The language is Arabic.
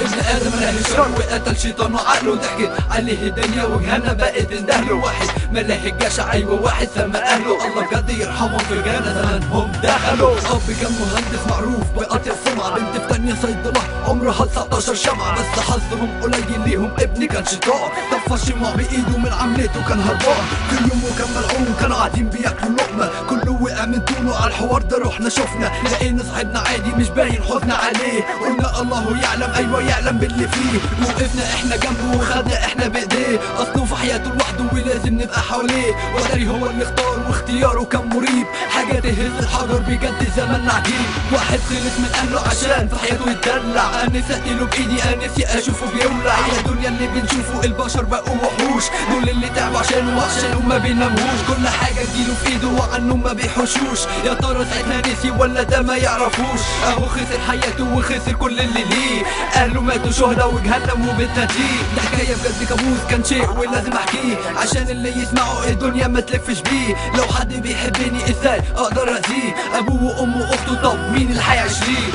ابن ادم ملاهي شر وقتل شيطان وعقله ضحكت عليه الدنيا وجهنم بقت اندهله واحد ملاهي الجشع ايوه واحد سمى اهله الله بجد يرحمهم في الجنة زمانهم دخلوا. اب كان مهندس معروف بيقطع السمعة، بنت في تانية صيدلة عمرها 19 شمعة، بس حظهم قليل ليهم ابني كان شيطان طفى الشموع بايده من عملته كان هربان كل يوم وكان ملعون كانوا قاعدين بياكلوا لقمة كله وقع من طوله على الحوار ده رحنا شفنا لقينا صاحبنا عادي مش باين حزن عليه قلنا الله يعلم ايوه يعلم باللي فيه وقفنا احنا جنبه وخدنا احنا بايديه اصله في حياته لوحده ولازم نبقى حواليه وداري هو اللي اختار واختياره كان مريب حاجة تهز الحجر بجد زماننا عجيب واحد خلص من اهله عشان في حياته يتدلع انا سقيله بايدي انا نفسي اشوفه بيولع يا الدنيا اللي بنشوفه البشر بقوا وحوش دول اللي تعبوا عشانه ما بيناموش كل حاجة تجيله في ايده وعنه ما بيحوشوش يا ترى ساعتها نسي ولا ده ما يعرفوش اهو خسر حياته وخسر كل اللي ليه اهله ماتوا شهداء وجهنم وبالتدريج ده حكاية بجد كابوس كان شيء ولازم احكيه عشان اللي يسمعه الدنيا ما تلفش بيه لو حد بيحبني ازاي اقدر اذيه ابوه وامه واخته طب مين اللي هيعيش ليه